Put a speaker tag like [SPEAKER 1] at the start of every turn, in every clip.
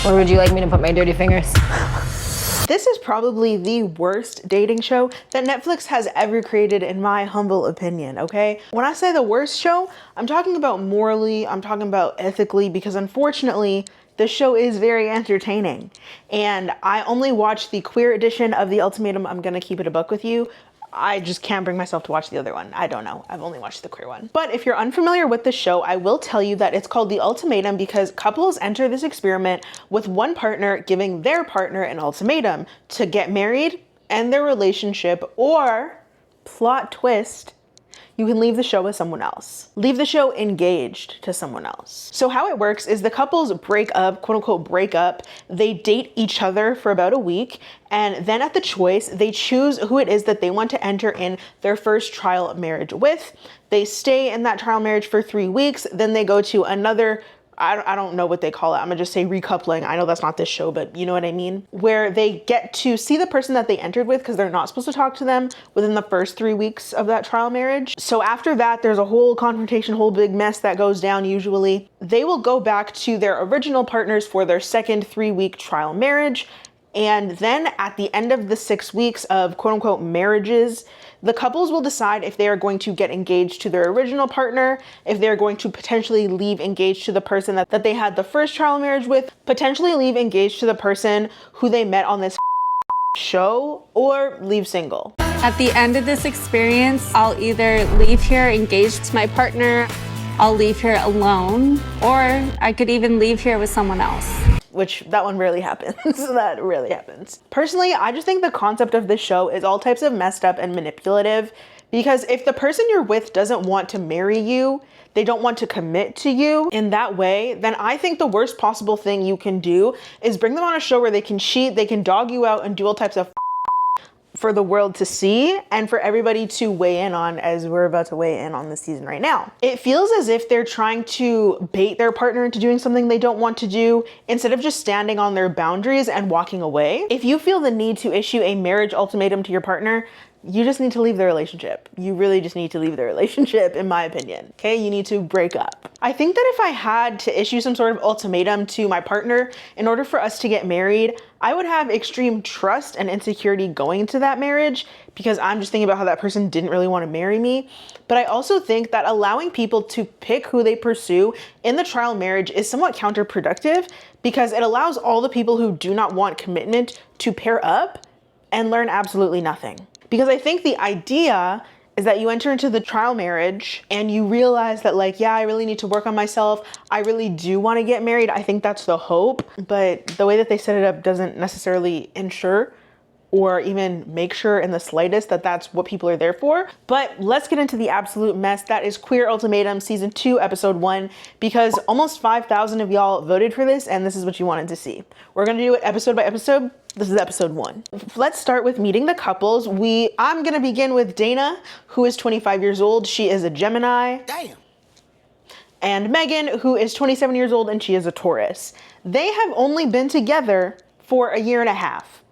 [SPEAKER 1] Where would you like me to put my dirty fingers?
[SPEAKER 2] This is probably the worst dating show that Netflix has ever created, in my humble opinion, okay? When I say the worst show, I'm talking about morally, I'm talking about ethically, because unfortunately, the show is very entertaining. And I only watched the queer edition of The Ultimatum. I'm gonna keep it a buck with you. I just can't bring myself to watch the other one. I don't know. I've only watched the queer one. But if you're unfamiliar with the show, I will tell you that it's called The Ultimatum because couples enter this experiment with one partner giving their partner an ultimatum to get married, end their relationship, or, plot twist, you can leave the show with someone else. Leave the show engaged to someone else. So how it works is the couples break up, quote unquote break up, they date each other for about a week, and then at the choice, they choose who it is that they want to enter in their first trial marriage with. They stay in that trial marriage for 3 weeks, then they go to another, I don't know what they call it. I'm gonna just say recoupling. I know that's not this show, but you know what I mean? Where they get to see the person that they entered with because they're not supposed to talk to them within the first 3 weeks of that trial marriage. So after that, there's a whole confrontation, whole big mess that goes down usually. They will go back to their original partners for their second 3-week trial marriage. And then at the end of the 6 weeks of quote unquote marriages, the couples will decide if they are going to get engaged to their original partner, if they're going to potentially leave engaged to the person that they had the first trial marriage with, potentially leave engaged to the person who they met on this show, or leave single.
[SPEAKER 3] At the end of this experience, I'll either leave here engaged to my partner, I'll leave here alone, or I could even leave here with someone else.
[SPEAKER 2] Which that one rarely happens. That rarely happens. Personally, I just think the concept of this show is all types of messed up and manipulative, because if the person you're with doesn't want to marry you, they don't want to commit to you in that way, then I think the worst possible thing you can do is bring them on a show where they can cheat, they can dog you out and do all types of for the world to see and for everybody to weigh in on, as we're about to weigh in on this season right now. It feels as if they're trying to bait their partner into doing something they don't want to do instead of just standing on their boundaries and walking away. If you feel the need to issue a marriage ultimatum to your partner, you just need to leave the relationship. You really just need to leave the relationship, in my opinion. Okay, you need to break up. I think that if I had to issue some sort of ultimatum to my partner in order for us to get married, I would have extreme trust and insecurity going into that marriage because I'm just thinking about how that person didn't really want to marry me. But I also think that allowing people to pick who they pursue in the trial marriage is somewhat counterproductive because it allows all the people who do not want commitment to pair up and learn absolutely nothing. Because I think the idea is that you enter into the trial marriage and you realize that like, yeah, I really need to work on myself. I really do want to get married. I think that's the hope, but the way that they set it up doesn't necessarily ensure or even make sure in the slightest that that's what people are there for. But let's get into the absolute mess that is Queer Ultimatum Season 2, Episode 1, because almost 5,000 of y'all voted for this and this is what you wanted to see. We're gonna do it episode by episode. This is episode 1. Let's start with meeting the couples. I'm gonna begin with Dayna, who is 25 years old. She is a Gemini.
[SPEAKER 4] Damn.
[SPEAKER 2] And Megan, who is 27 years old and she is a Taurus. They have only been together for a year and a half.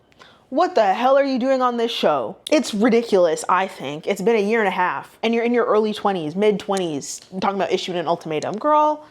[SPEAKER 2] What the hell are you doing on this show? It's ridiculous, I think. It's been a year and a half and you're in your early 20s, mid 20s, talking about issuing an ultimatum. Girl,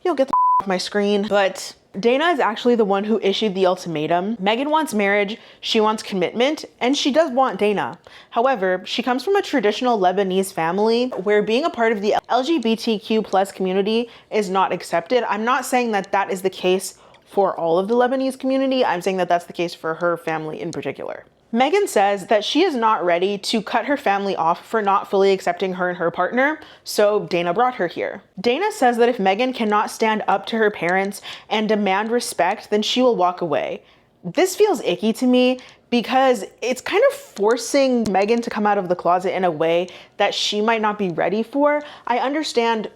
[SPEAKER 2] you'll get the off my screen. But Dayna is actually the one who issued the ultimatum. Megan wants marriage, she wants commitment, and she does want Dayna. However, she comes from a traditional Lebanese family where being a part of the LGBTQ+ community is not accepted. I'm not saying that that is the case for all of the Lebanese community. I'm saying that that's the case for her family in particular. Megan says that she is not ready to cut her family off for not fully accepting her and her partner, so Dayna brought her here. Dayna says that if Megan cannot stand up to her parents and demand respect, then she will walk away. This feels icky to me because it's kind of forcing Megan to come out of the closet in a way that she might not be ready for. I understand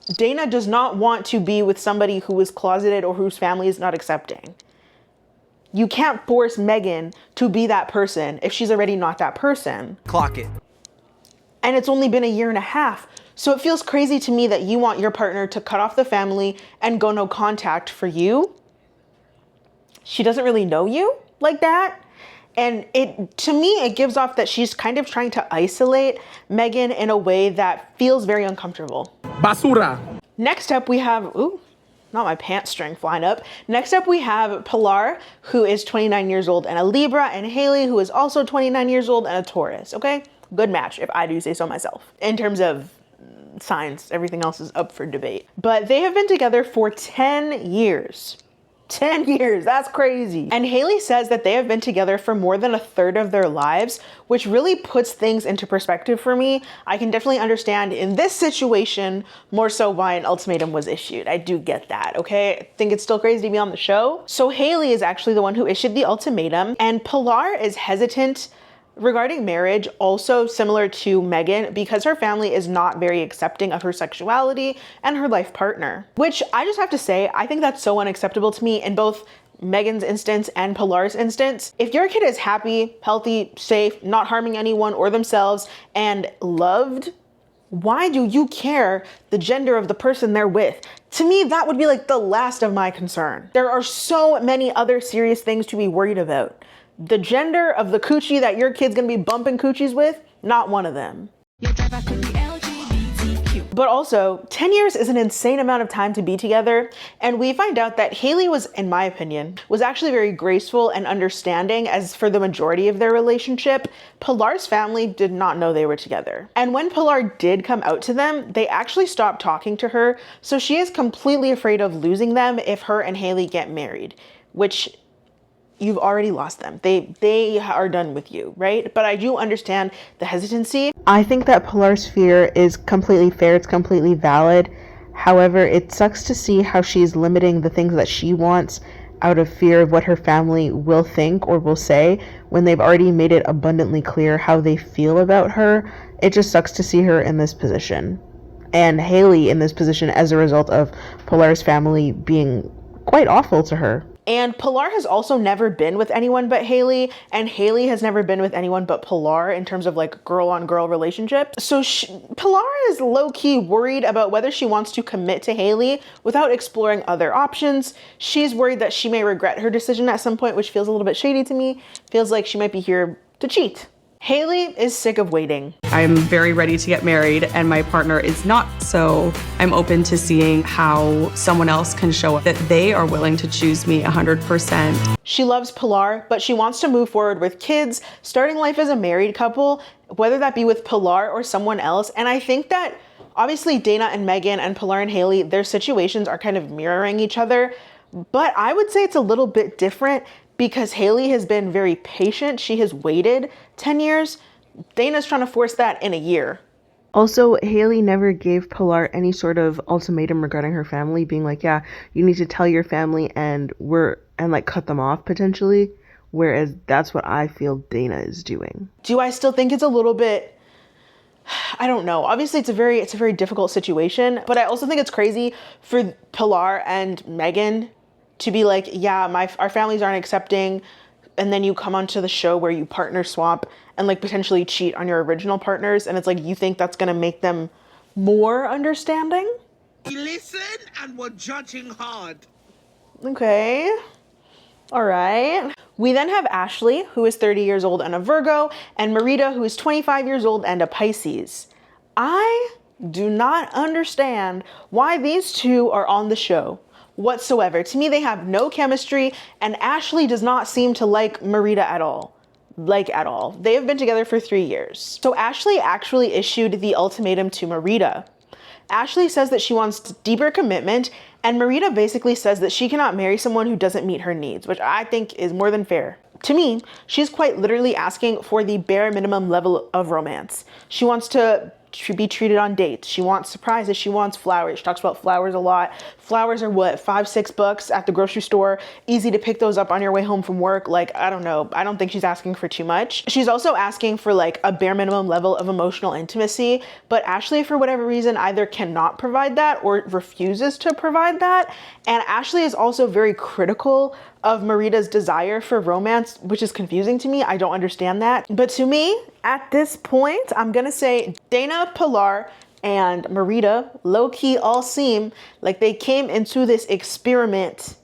[SPEAKER 2] Dayna does not want to be with somebody who is closeted or whose family is not accepting. You can't force Megan to be that person if she's already not that person.
[SPEAKER 4] Clock it.
[SPEAKER 2] And it's only been a year and a half. So it feels crazy to me that you want your partner to cut off the family and go no contact for you. She doesn't really know you like that. And to me, it gives off that she's kind of trying to isolate Megan in a way that feels very uncomfortable.
[SPEAKER 4] Basura.
[SPEAKER 2] Next up, we have, not my pants strength lineup. Next up, we have Pilar, who is 29 years old and a Libra, and Hayley, who is also 29 years old and a Taurus, okay? Good match, if I do say so myself. In terms of signs, everything else is up for debate. But they have been together for 10 years. 10 years, that's crazy. And Hayley says that they have been together for more than a third of their lives, which really puts things into perspective for me. I can definitely understand in this situation more so why an ultimatum was issued. I do get that, okay? I think it's still crazy to be on the show. So Hayley is actually the one who issued the ultimatum, and Pilar is hesitant regarding marriage, also similar to Megan, because her family is not very accepting of her sexuality and her life partner. Which I just have to say, I think that's so unacceptable to me in both Megan's instance and Pilar's instance. If your kid is happy, healthy, safe, not harming anyone or themselves, and loved, why do you care the gender of the person they're with? To me, that would be like the last of my concern. There are so many other serious things to be worried about. The gender of the coochie that your kid's gonna be bumping coochies with, not one of them. But also, 10 years is an insane amount of time to be together, and we find out that Hayley was, in my opinion, was actually very graceful and understanding as for the majority of their relationship. Pilar's family did not know they were together. And when Pilar did come out to them, they actually stopped talking to her, so she is completely afraid of losing them if her and Hayley get married, which you've already lost them. They are done with you, right? But I do understand the hesitancy. I think that Pilar's fear is completely fair. It's completely valid. However, it sucks to see how she's limiting the things that she wants out of fear of what her family will think or will say when they've already made it abundantly clear how they feel about her. It just sucks to see her in this position. And Hayley in this position as a result of Pilar's family being quite awful to her. And Pilar has also never been with anyone but Hayley, and Hayley has never been with anyone but Pilar in terms of like girl-on-girl relationship. So Pilar is low-key worried about whether she wants to commit to Hayley without exploring other options. She's worried that she may regret her decision at some point, which feels a little bit shady to me. Feels like she might be here to cheat. Hayley is sick of waiting.
[SPEAKER 4] I'm very ready to get married and my partner is not, so I'm open to seeing how someone else can show that they are willing to choose me 100%.
[SPEAKER 2] She loves Pilar, but she wants to move forward with kids, starting life as a married couple, whether that be with Pilar or someone else. And I think that obviously Dayna and Megan and Pilar and Hayley, their situations are kind of mirroring each other, but I would say it's a little bit different because Hayley has been very patient. She has waited 10 years. Dayna's trying to force that in a year. Also, Hayley never gave Pilar any sort of ultimatum regarding her family, being like, yeah, you need to tell your family and like cut them off potentially. Whereas that's what I feel Dayna is doing. Do I still think it's a little bit, I don't know. Obviously it's a very difficult situation, but I also think it's crazy for Pilar and Megan to be like, yeah, our families aren't accepting, and then you come onto the show where you partner swap and like potentially cheat on your original partners, and it's like you think that's gonna make them more understanding?
[SPEAKER 5] We listened and were judging hard.
[SPEAKER 2] Okay. All right. We then have Ashley, who is 30 years old and a Virgo, and Marita, who is 25 years old and a Pisces. I do not understand why these two are on the show whatsoever. To me, they have no chemistry, and Ashley does not seem to like Marita at all. At all. They have been together for 3 years. So Ashley actually issued the ultimatum to Marita. Ashley says that she wants deeper commitment, and Marita basically says that she cannot marry someone who doesn't meet her needs, which I think is more than fair. To me, she's quite literally asking for the bare minimum level of romance. She wants to be treated on dates. She wants surprises. She wants flowers. She talks about flowers a lot. Flowers are what, $5-6 at the grocery store. Easy to pick those up on your way home from work. Like, I don't know. I don't think she's asking for too much. She's also asking for like a bare minimum level of emotional intimacy, but Ashley, for whatever reason, either cannot provide that or refuses to provide that. And Ashley is also very critical of Marita's desire for romance, which is confusing to me. I don't understand that. But to me, at this point, I'm gonna say Dayna, Pilar, and Marita low-key all seem like they came into this experiment,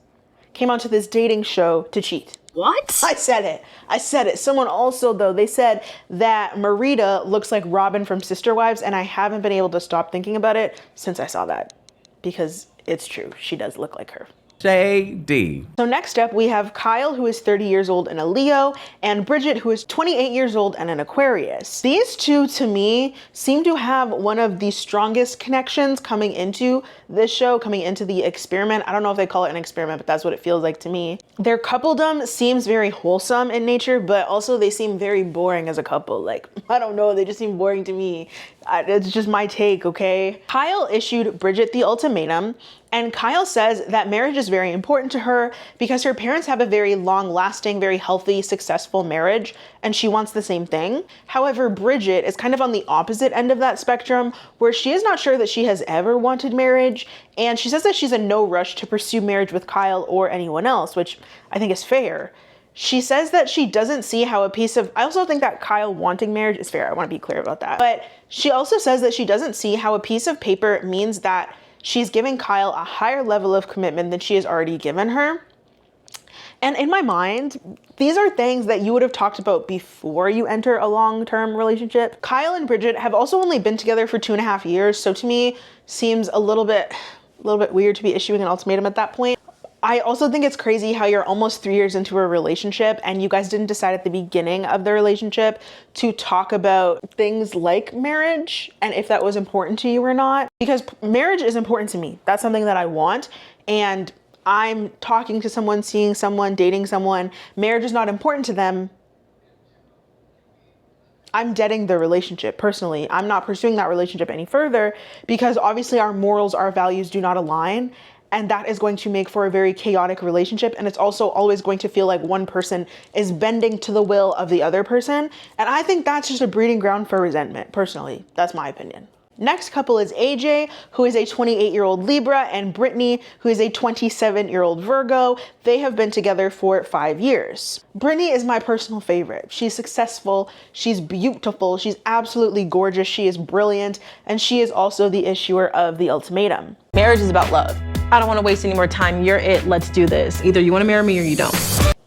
[SPEAKER 2] came onto this dating show to cheat.
[SPEAKER 6] What?
[SPEAKER 2] I said it. Someone also, though, they said that Marita looks like Robin from Sister Wives, and I haven't been able to stop thinking about it since I saw that. Because it's true. She does look like her.
[SPEAKER 6] Shady.
[SPEAKER 2] So next up, we have Kyle, who is 30 years old and a Leo, and Bridget, who is 28 years old and an Aquarius. These two, to me, seem to have one of the strongest connections coming into this show, coming into the experiment. I don't know if they call it an experiment, but that's what it feels like to me. Their coupledom seems very wholesome in nature, but also they seem very boring as a couple. Like, I don't know, they just seem boring to me. It's just my take, okay? Kyle issued Bridget the ultimatum, and Kyle says that marriage is very important to her because her parents have a very long-lasting, very healthy, successful marriage, and she wants the same thing. However, Bridget is kind of on the opposite end of that spectrum, where she is not sure that she has ever wanted marriage, and she says that she's in no rush to pursue marriage with Kyle or anyone else, which I think is fair. She says that she doesn't see how a piece of, I also think that Kyle wanting marriage is fair. I want to be clear about that. But she also says that she doesn't see how a piece of paper means that she's giving Kyle a higher level of commitment than she has already given her. And in my mind, these are things that you would have talked about before you enter a long-term relationship. Kyle and Bridget have also only been together for 2.5 years. So to me, seems a little bit weird to be issuing an ultimatum at that point. I also think it's crazy how you're almost 3 years into a relationship and you guys didn't decide at the beginning of the relationship to talk about things like marriage and if that was important to you or not. Because marriage is important to me. That's something that I want. And I'm talking to someone, seeing someone, dating someone. Marriage is not important to them. I'm deading the relationship personally. I'm not pursuing that relationship any further because obviously our morals, our values do not align. And that is going to make for a very chaotic relationship. And it's also always going to feel like one person is bending to the will of the other person. And I think that's just a breeding ground for resentment, personally. That's my opinion. Next couple is AJ, who is a 28-year-old Libra, and Britney, who is a 27-year-old Virgo. They have been together for 5 years. Britney is my personal favorite. She's successful, she's beautiful, she's absolutely gorgeous, she is brilliant, and she is also the issuer of the ultimatum.
[SPEAKER 7] Marriage is about love. I don't want to waste any more time. You're it. Let's do this.
[SPEAKER 4] Either you want to marry me or you don't.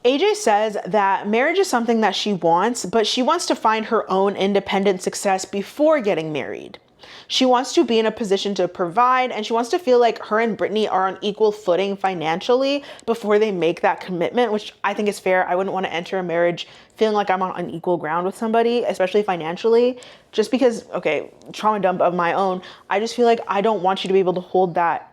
[SPEAKER 2] AJ says that marriage is something that she wants, but she wants to find her own independent success before getting married. She wants to be in a position to provide, and she wants to feel like her and Britney are on equal footing financially before they make that commitment, which I think is fair. I wouldn't want to enter a marriage feeling like I'm on unequal ground with somebody, especially financially, just because, okay, trauma dump of my own. I just feel like I don't want you to be able to hold that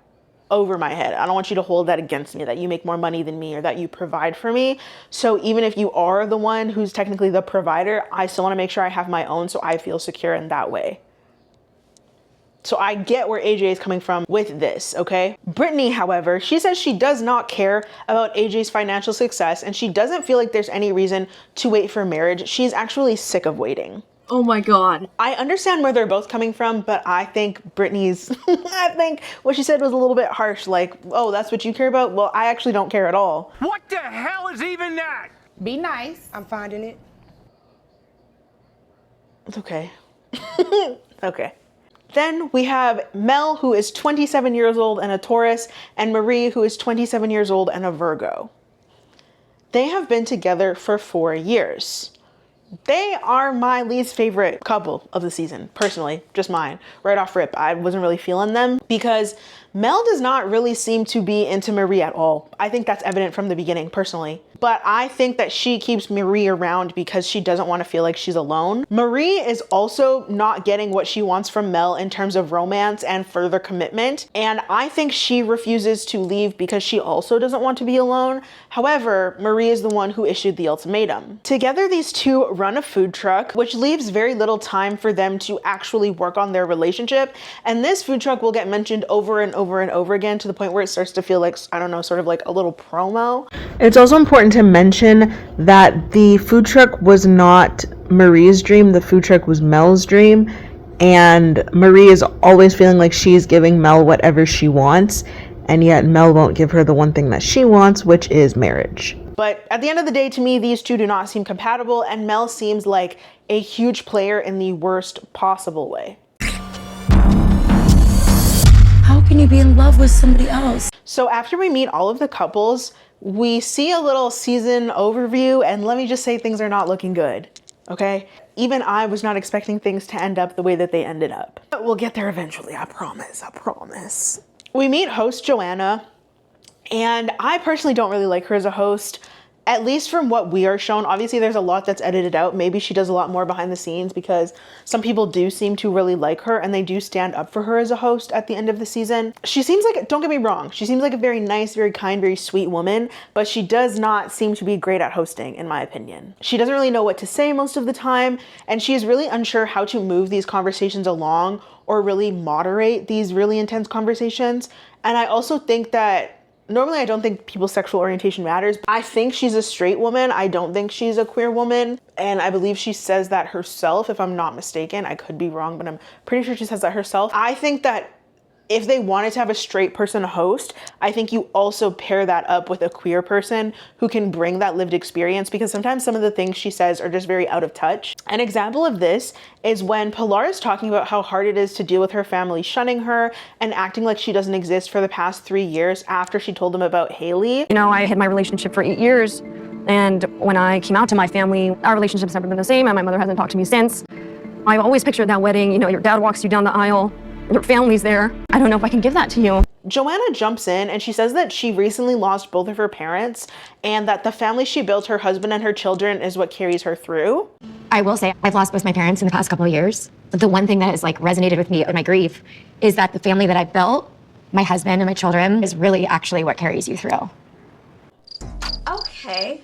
[SPEAKER 2] over my head. I don't want you to hold that against me, that you make more money than me or that you provide for me. So even if you are the one who's technically the provider, I still want to make sure I have my own so I feel secure in that way. So I get where AJ is coming from with this, okay? Britney, however, she says she does not care about AJ's financial success and she doesn't feel like there's any reason to wait for marriage. She's actually sick of waiting.
[SPEAKER 8] Oh my God.
[SPEAKER 2] I understand where they're both coming from, but I think Britney's, I think what she said was a little bit harsh. Like, oh, that's what you care about? Well, I actually don't care at all.
[SPEAKER 5] What the hell is even that?
[SPEAKER 1] Be nice. I'm finding it.
[SPEAKER 2] It's okay. Okay. Then we have Mel, who is 27 years old and a Taurus, and Marie, who is 27 years old and a Virgo. They have been together for 4 years. They are my least favorite couple of the season, personally, just mine. Right off rip, I wasn't really feeling them because Mel does not really seem to be into Marie at all. I think that's evident from the beginning, personally. But I think that she keeps Marie around because she doesn't want to feel like she's alone. Marie is also not getting what she wants from Mel in terms of romance and further commitment. And I think she refuses to leave because she also doesn't want to be alone. However, Marie is the one who issued the ultimatum. Together, these two run a food truck, which leaves very little time for them to actually work on their relationship. And this food truck will get mentioned over and over and over again to the point where it starts to feel like, I don't know, sort of like a little promo. It's also important to mention that the food truck was not Marie's dream. The food truck was Mel's dream. And Marie is always feeling like she's giving Mel whatever she wants. And yet Mel won't give her the one thing that she wants, which is marriage. But at the end of the day, to me, these two do not seem compatible. And Mel seems like a huge player in the worst possible way.
[SPEAKER 8] How can you be in love with somebody else?
[SPEAKER 2] So after we meet all of the couples, we see a little season overview, and let me just say things are not looking good, okay? Even I was not expecting things to end up the way that they ended up. But we'll get there eventually, I promise, I promise. We meet host Joanna, and I personally don't really like her as a host, at least from what we are shown. Obviously, there's a lot that's edited out. Maybe she does a lot more behind the scenes because some people do seem to really like her and they do stand up for her as a host at the end of the season. She seems like, don't get me wrong, she seems like a very nice, very kind, very sweet woman, but she does not seem to be great at hosting, in my opinion. She doesn't really know what to say most of the time, and she is really unsure how to move these conversations along or really moderate these really intense conversations. And I also think that normally I don't think people's sexual orientation matters. I think she's a straight woman. I don't think she's a queer woman. And I believe she says that herself, if I'm not mistaken. I could be wrong, but I'm pretty sure she says that herself. I think that if they wanted to have a straight person host, I think you also pair that up with a queer person who can bring that lived experience, because sometimes some of the things she says are just very out of touch. An example of this is when Pilar is talking about how hard it is to deal with her family shunning her and acting like she doesn't exist for the past 3 years after she told them about Hayley.
[SPEAKER 6] You know, I had my relationship for 8 years, and when I came out to my family, our relationship's never been the same, and my mother hasn't talked to me since. I've always pictured that wedding, you know, your dad walks you down the aisle, your family's there. I don't know if I can give that to you.
[SPEAKER 2] Joanna jumps in and she says that she recently lost both of her parents and that the family she built, her husband and her children, is what carries her through.
[SPEAKER 9] I will say I've lost both my parents in the past couple of years. But the one thing that has like resonated with me in my grief is that the family that I built, my husband and my children, is really actually what carries you through.
[SPEAKER 8] Okay.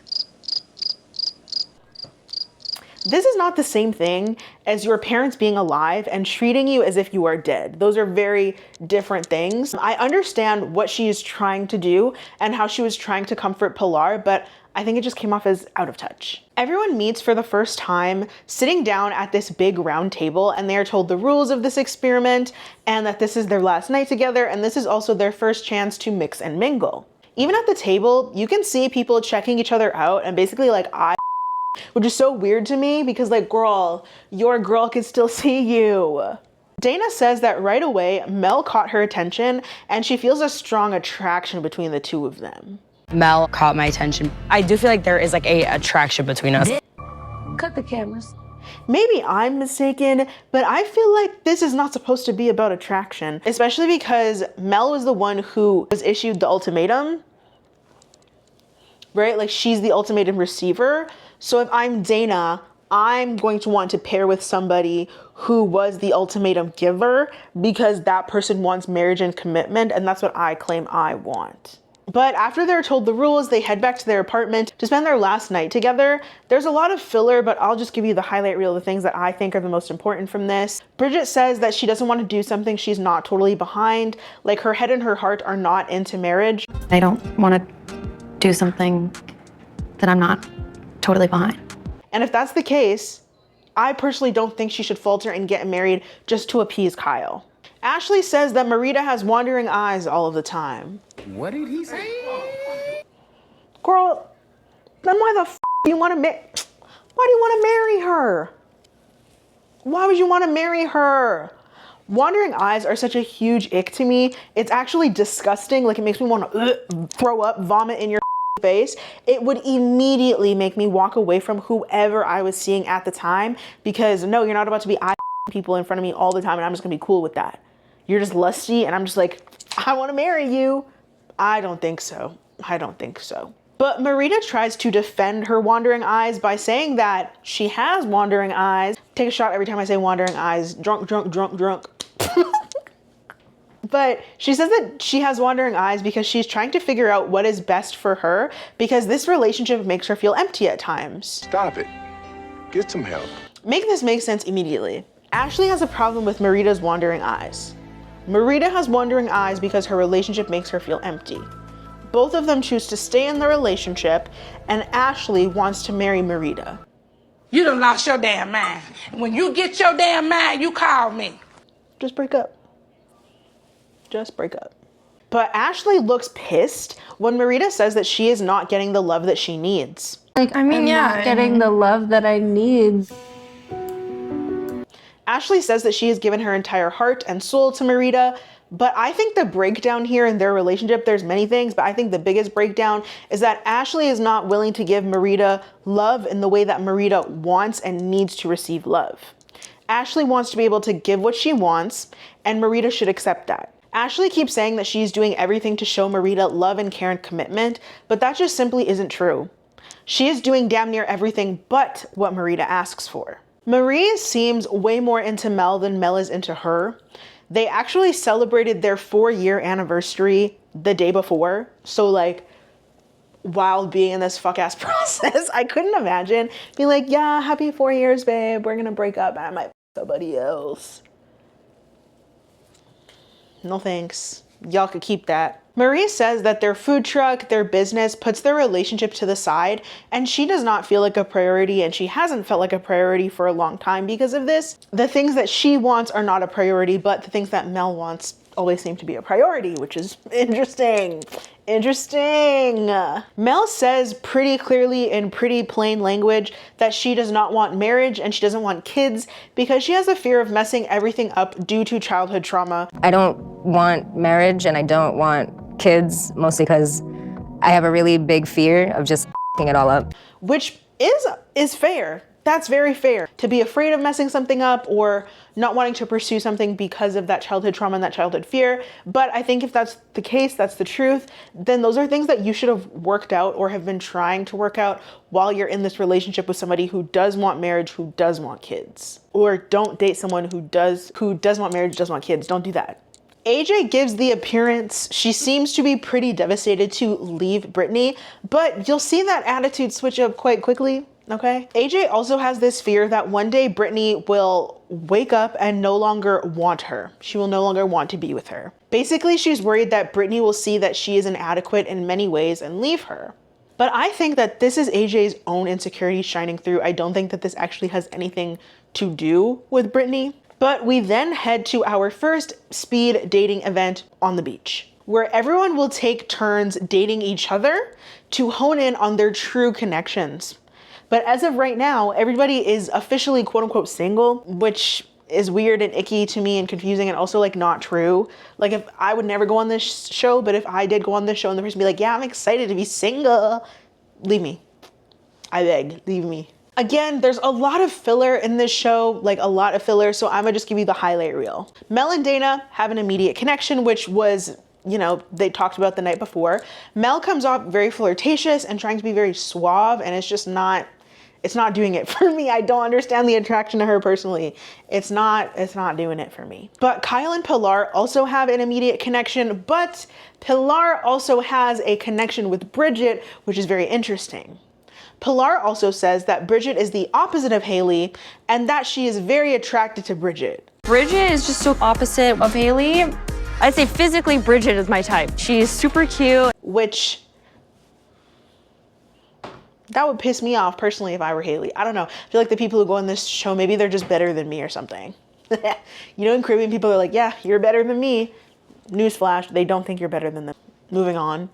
[SPEAKER 2] This is not the same thing as your parents being alive and treating you as if you are dead. Those are very different things. I understand what she is trying to do and how she was trying to comfort Pilar, but I think it just came off as out of touch. Everyone meets for the first time, sitting down at this big round table, and they are told the rules of this experiment and that this is their last night together, and this is also their first chance to mix and mingle. Even at the table, you can see people checking each other out and basically like which is so weird to me because like, girl, your girl can still see you. Dayna says that right away, Mel caught her attention and she feels a strong attraction between the two of them.
[SPEAKER 10] Mel caught my attention. I do feel like there is like a attraction between us.
[SPEAKER 8] Cut the cameras.
[SPEAKER 2] Maybe I'm mistaken, but I feel like this is not supposed to be about attraction, especially because Mel was the one who was issued the ultimatum, right? Like she's the ultimatum receiver. So if I'm Dayna, I'm going to want to pair with somebody who was the ultimatum giver because that person wants marriage and commitment, and that's what I claim I want. But after they're told the rules, they head back to their apartment to spend their last night together. There's a lot of filler, but I'll just give you the highlight reel of the things that I think are the most important from this. Bridget says that she doesn't want to do something she's not totally behind. Like her head and her heart are not into marriage.
[SPEAKER 6] I don't want to do something that I'm not totally behind.
[SPEAKER 2] And if that's the case, I personally don't think she should falter and get married just to appease Kyle. Ashley says that Marita has wandering eyes all of the time.
[SPEAKER 5] What did he say?
[SPEAKER 2] Girl, then why the f do you want to why do you want to marry her? Why would you want to marry her? Wandering eyes are such a huge ick to me. It's actually disgusting. Like it makes me want to throw up, vomit in your face. It would immediately make me walk away from whoever I was seeing at the time, because no, you're not about to be people in front of me all the time and I'm just gonna be cool with that. You're just lusty and I'm just like, I want to marry you. I don't think so. I don't think so. But Marita tries to defend her wandering eyes by saying that she has wandering eyes. Take a shot every time I say wandering eyes. Drunk, drunk, drunk, drunk. But she says that she has wandering eyes because she's trying to figure out what is best for her, because this relationship makes her feel empty at times.
[SPEAKER 5] Stop it. Get some help.
[SPEAKER 2] Make this make sense immediately. Ashley has a problem with Marita's wandering eyes. Marita has wandering eyes because her relationship makes her feel empty. Both of them choose to stay in the relationship, and Ashley wants to marry Marita.
[SPEAKER 11] You done lost your damn mind. When you get your damn mind, you call me.
[SPEAKER 2] Just break up. Just break up. But Ashley looks pissed when Marita says that she is not getting the love that she needs.
[SPEAKER 3] Like, I mean, I'm not getting the love that I need.
[SPEAKER 2] Ashley says that she has given her entire heart and soul to Marita, but I think the breakdown here in their relationship, there's many things, but I think the biggest breakdown is that Ashley is not willing to give Marita love in the way that Marita wants and needs to receive love. Ashley wants to be able to give what she wants, and Marita should accept that. Ashley keeps saying that she's doing everything to show Marita love and care and commitment, but that just simply isn't true. She is doing damn near everything but what Marita asks for. Marie seems way more into Mel than Mel is into her. They actually celebrated their 4-year anniversary the day before. So like, while being in this fuck ass process, I couldn't imagine being like, yeah, happy 4 years, babe. We're gonna break up and I might f somebody else. No thanks. Y'all could keep that. Marie says that their food truck, their business, puts their relationship to the side, and she does not feel like a priority, and she hasn't felt like a priority for a long time because of this. The things that she wants are not a priority, but the things that Mel wants always seem to be a priority, which is interesting. Interesting. Mel says pretty clearly in pretty plain language that she does not want marriage and she doesn't want kids because she has a fear of messing everything up due to childhood trauma.
[SPEAKER 12] I don't want marriage and I don't want kids, mostly because I have a really big fear of just f***ing it all up.
[SPEAKER 2] Which is fair. That's very fair. To be afraid of messing something up or not wanting to pursue something because of that childhood trauma and that childhood fear. But I think if that's the case, that's the truth, then those are things that you should have worked out or have been trying to work out while you're in this relationship with somebody who does want marriage, who does want kids. Or don't date someone who does want marriage, does want kids. Don't do that. AJ gives the appearance she seems to be pretty devastated to leave Britney, but you'll see that attitude switch up quite quickly. Okay. AJ also has this fear that one day Britney will wake up and no longer want her. She will no longer want to be with her. Basically, she's worried that Britney will see that she is inadequate in many ways and leave her. But I think that this is AJ's own insecurity shining through. I don't think that this actually has anything to do with Britney. But we then head to our first speed dating event on the beach, where everyone will take turns dating each other to hone in on their true connections. But as of right now, everybody is officially quote unquote single, which is weird and icky to me and confusing and also like not true. Like if I would never go on this show, but if I did go on this show and the person be like, yeah, I'm excited to be single, leave me. I beg, leave me. Again, there's a lot of filler in this show, like a lot of filler. So I'm gonna just give you the highlight reel. Mel and Dayna have an immediate connection, which was, you know, they talked about the night before. Mel comes off very flirtatious and trying to be very suave, and it's just not, it's not doing it for me. I don't understand the attraction to her personally. It's not doing it for me. But Kyle and Pilar also have an immediate connection, but Pilar also has a connection with Bridget, which is very interesting. Pilar also says that Bridget is the opposite of Hayley and that she is very attracted to Bridget.
[SPEAKER 6] Bridget is just so opposite of Hayley. I'd say physically Bridget is my type. She's super cute.
[SPEAKER 2] Which, that would piss me off personally if I were Hayley. I don't know. I feel like the people who go on this show, maybe they're just better than me or something. You know, in Caribbean people are like, yeah, you're better than me. Newsflash, they don't think you're better than them. Moving on.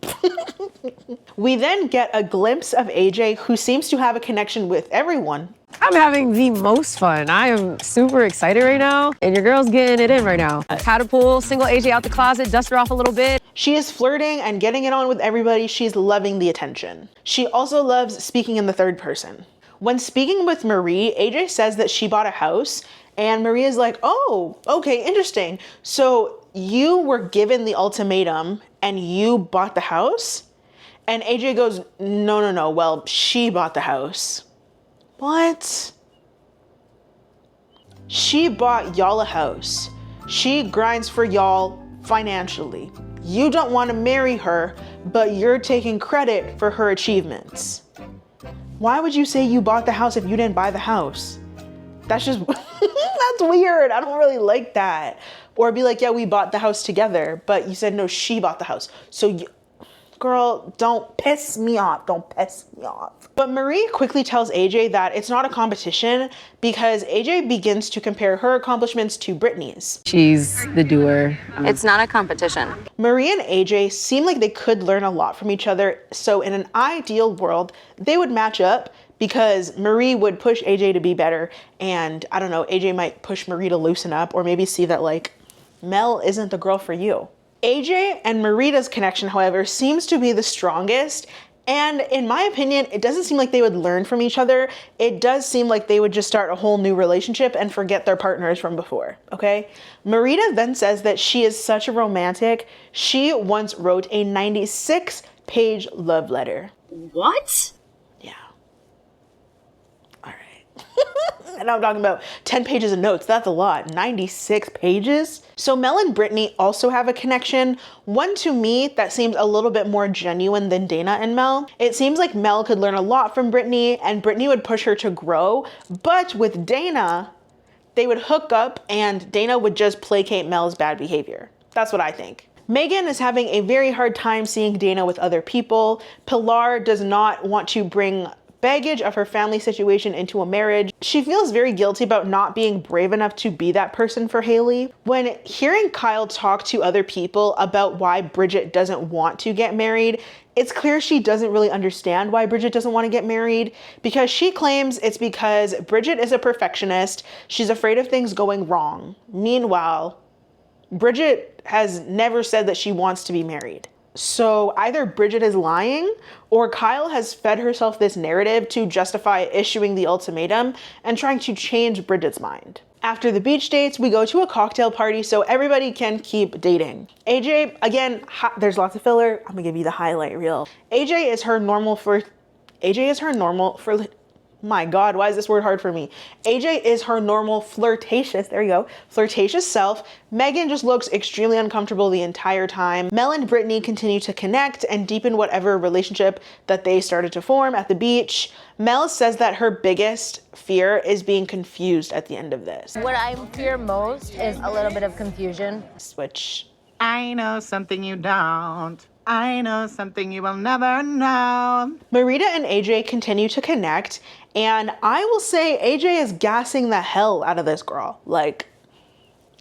[SPEAKER 2] We then get a glimpse of AJ, who seems to have a connection with everyone.
[SPEAKER 13] I'm having the most fun. I am super excited right now, and your girl's getting it in right now. Had a pool, single AJ out the closet, dust her off a little bit.
[SPEAKER 2] She is flirting and getting it on with everybody. She's loving the attention. She also loves speaking in the third person. When speaking with Marie, AJ says that she bought a house, and Marie is like, oh, okay, interesting. So you were given the ultimatum and you bought the house? And AJ goes, no, well, she bought the house. What? She bought y'all a house. She grinds for y'all financially. You don't want to marry her, but you're taking credit for her achievements. Why would you say you bought the house if you didn't buy the house? That's just, that's weird. I don't really like that. Or be like, yeah, we bought the house together, but you said, no, she bought the house. So girl, don't piss me off. Don't piss me off. But Marie quickly tells AJ that it's not a competition because AJ begins to compare her accomplishments to Britney's.
[SPEAKER 13] She's the doer.
[SPEAKER 6] It's not a competition.
[SPEAKER 2] Marie and AJ seem like they could learn a lot from each other. So in an ideal world, they would match up because Marie would push AJ to be better. And I don't know, AJ might push Marie to loosen up or maybe see that like, Mel isn't the girl for you. AJ and Marita's connection, however, seems to be the strongest, And in my opinion, it doesn't seem like they would learn from each other. It does seem like they would just start a whole new relationship and forget their partners from before, okay? Marita then says that she is such a romantic. She once wrote a 96-page love letter.
[SPEAKER 14] What?
[SPEAKER 2] Yeah. All right. And I'm talking about 10 pages of notes. That's a lot. 96 pages. So Mel and Britney also have a connection. One to me that seems a little bit more genuine than Dayna and Mel. It seems like Mel could learn a lot from Britney and Britney would push her to grow. But with Dayna, they would hook up and Dayna would just placate Mel's bad behavior. That's what I think. Megan is having a very hard time seeing Dayna with other people. Pilar does not want to bring baggage of her family situation into a marriage. She feels very guilty about not being brave enough to be that person for Hayley. When hearing Kyle talk to other people about why Bridget doesn't want to get married, it's clear she doesn't really understand why Bridget doesn't want to get married, because she claims it's because Bridget is a perfectionist. She's afraid of things going wrong. Meanwhile, Bridget has never said that she wants to be married. So either Bridget is lying or Kyle has fed herself this narrative to justify issuing the ultimatum and trying to change Bridget's mind. After the beach dates, we go to a cocktail party so everybody can keep dating. AJ, again, there's lots of filler. I'm gonna give you the highlight reel. AJ is her normal my God, why is this word hard for me? AJ is her normal flirtatious self. Megan just looks extremely uncomfortable the entire time. Mel and Britney continue to connect and deepen whatever relationship that they started to form at the beach. Mel says that her biggest fear is being confused at the end of this.
[SPEAKER 12] What I fear most is a little bit of confusion.
[SPEAKER 2] Switch.
[SPEAKER 11] I know something you don't. I know something you will never know.
[SPEAKER 2] Marita and AJ continue to connect, and I will say AJ is gassing the hell out of this girl. Like,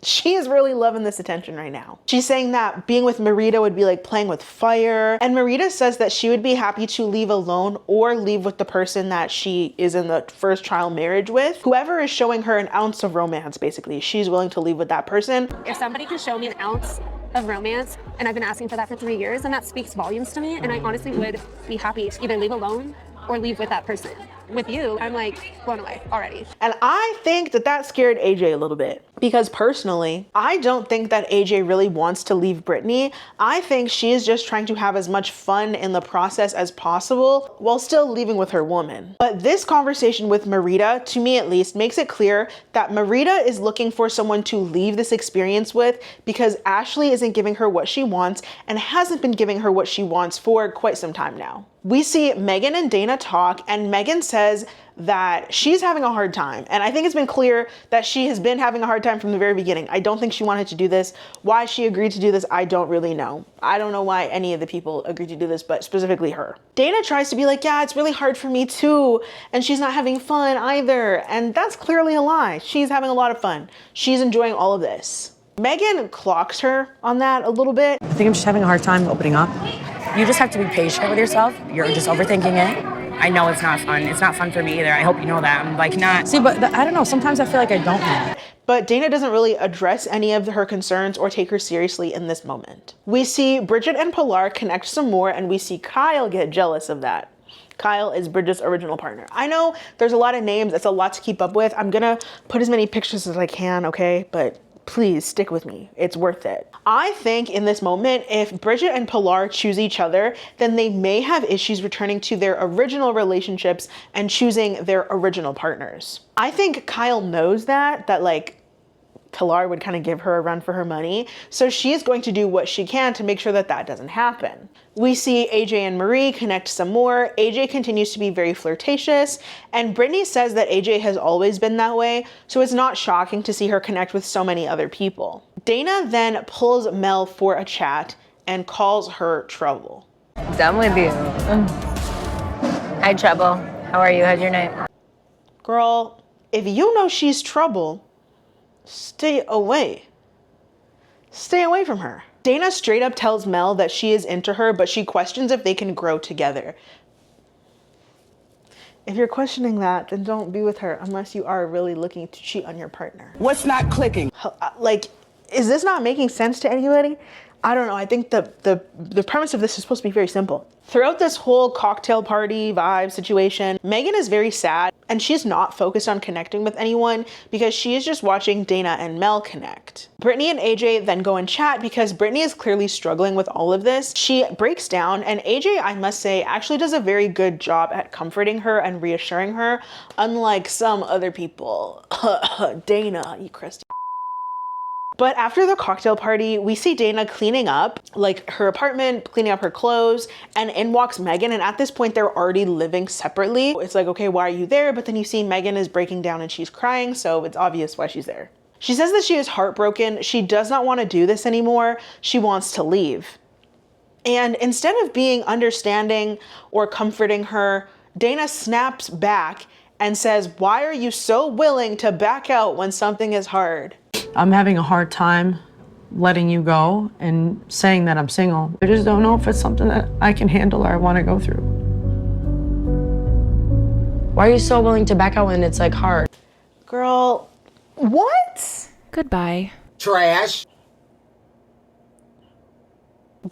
[SPEAKER 2] she is really loving this attention right now. She's saying that being with Marita would be like playing with fire, and Marita says that she would be happy to leave alone or leave with the person that she is in the first trial marriage with. Whoever is showing her an ounce of romance, basically, she's willing to leave with that person.
[SPEAKER 3] If somebody can show me an ounce of romance, and I've been asking for that for 3 years, and that speaks volumes to me, and I honestly would be happy to either leave alone or leave with that person. With you, I'm like blown away already.
[SPEAKER 2] And I think that that scared AJ a little bit, because personally, I don't think that AJ really wants to leave Britney. I think she is just trying to have as much fun in the process as possible while still leaving with her woman. But this conversation with Marita, to me at least, makes it clear that Marita is looking for someone to leave this experience with because Ashley isn't giving her what she wants and hasn't been giving her what she wants for quite some time now. We see Megan and Dayna talk, and Megan says that she's having a hard time. And I think it's been clear that she has been having a hard time from the very beginning. I don't think she wanted to do this. Why she agreed to do this, I don't really know. I don't know why any of the people agreed to do this, but specifically her. Dayna tries to be like, yeah, it's really hard for me too. And she's not having fun either. And that's clearly a lie. She's having a lot of fun. She's enjoying all of this. Megan clocks her on that a little bit.
[SPEAKER 10] I think I'm just having a hard time opening up. You just have to be patient with yourself. You're just overthinking it. I know it's not fun. It's not fun for me either. I hope you know that. I'm like not. See, but I don't know. Sometimes I feel like I don't know.
[SPEAKER 2] But Dayna doesn't really address any of her concerns or take her seriously in this moment. We see Bridget and Pilar connect some more, and we see Kyle get jealous of that. Kyle is Bridget's original partner. I know there's a lot of names. It's a lot to keep up with. I'm gonna put as many pictures as I can, okay? But please stick with me. It's worth it. I think in this moment, if Bridget and Pilar choose each other, then they may have issues returning to their original relationships and choosing their original partners. I think Kyle knows that like Pilar would kind of give her a run for her money. So she is going to do what she can to make sure that that doesn't happen. We see AJ and Marie connect some more. AJ continues to be very flirtatious, and Britney says that AJ has always been that way, so it's not shocking to see her connect with so many other people. Dayna then pulls Mel for a chat and calls her Trouble.
[SPEAKER 12] Done with you. Hi, Trouble. How are you? How's your night?
[SPEAKER 2] Girl, if you know she's trouble, stay away. Stay away from her. Dayna straight up tells Mel that she is into her, but she questions if they can grow together. If you're questioning that, then don't be with her unless you are really looking to cheat on your partner.
[SPEAKER 11] What's not clicking?
[SPEAKER 2] Like, is this not making sense to anybody? I don't know, I think the premise of this is supposed to be very simple. Throughout this whole cocktail party vibe situation, Megan is very sad and she's not focused on connecting with anyone because she is just watching Dayna and Mel connect. Britney and AJ then go and chat because Britney is clearly struggling with all of this. She breaks down and AJ, I must say, actually does a very good job at comforting her and reassuring her, unlike some other people. Dayna, you crusty. But after the cocktail party, we see Dayna cleaning up like her apartment, cleaning up her clothes, and in walks Megan. And at this point, they're already living separately. It's like, okay, why are you there? But then you see Megan is breaking down and she's crying, so it's obvious why she's there. She says that she is heartbroken. She does not want to do this anymore. She wants to leave. And instead of being understanding or comforting her, Dayna snaps back and says, why are you so willing to back out when something is hard?
[SPEAKER 10] I'm having a hard time letting you go and saying that I'm single. I just don't know if it's something that I can handle or I want to go through. Why are you so willing to back out when it's like hard?
[SPEAKER 2] Girl, what?
[SPEAKER 13] Goodbye.
[SPEAKER 5] Trash.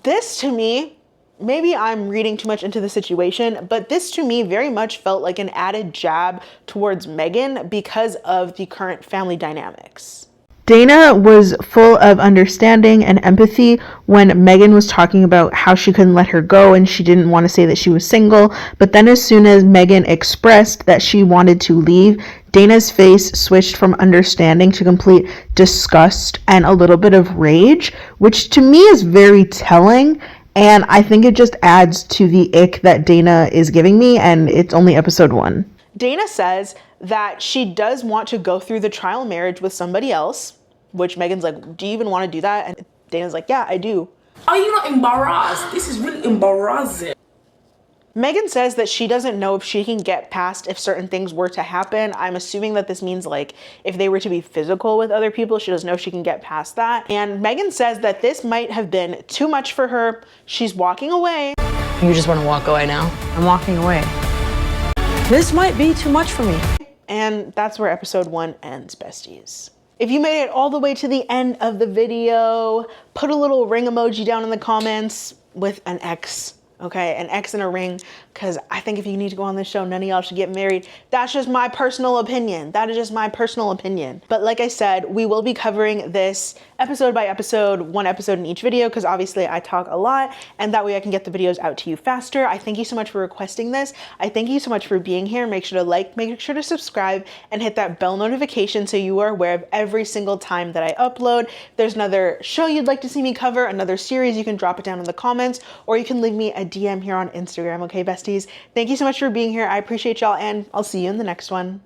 [SPEAKER 2] This to me, maybe I'm reading too much into the situation, but this to me very much felt like an added jab towards Megan because of the current family dynamics. Dayna was full of understanding and empathy when Megan was talking about how she couldn't let her go and she didn't want to say that she was single. But then as soon as Megan expressed that she wanted to leave, Dayna's face switched from understanding to complete disgust and a little bit of rage, which to me is very telling. And I think it just adds to the ick that Dayna is giving me, and it's only episode 1. Dayna says that she does want to go through the trial marriage with somebody else, which Megan's like, do you even want to do that? And Dayna's like, yeah, I do.
[SPEAKER 14] Are you not embarrassed? This is really embarrassing.
[SPEAKER 2] Megan says that she doesn't know if she can get past if certain things were to happen. I'm assuming that this means like if they were to be physical with other people, she doesn't know if she can get past that. And Megan says that this might have been too much for her. She's walking away.
[SPEAKER 10] You just want to walk away now? I'm walking away. This might be too much for me.
[SPEAKER 2] And that's where episode 1 ends, besties. If you made it all the way to the end of the video, put a little ring emoji down in the comments with an X. Okay, an X and a ring, because I think if you need to go on this show, none of y'all should get married. That's just my personal opinion. That is just my personal opinion. But like I said, we will be covering this episode by episode, 1 episode in each video, because obviously I talk a lot, and that way I can get the videos out to you faster. I thank you so much for requesting this. I thank you so much for being here. Make sure to like, make sure to subscribe, and hit that bell notification so you are aware of every single time that I upload. If there's another show you'd like to see me cover, another series, you can drop it down in the comments, or you can leave me a DM here on Instagram, okay, besties? Thank you so much for being here. I appreciate y'all, and I'll see you in the next one.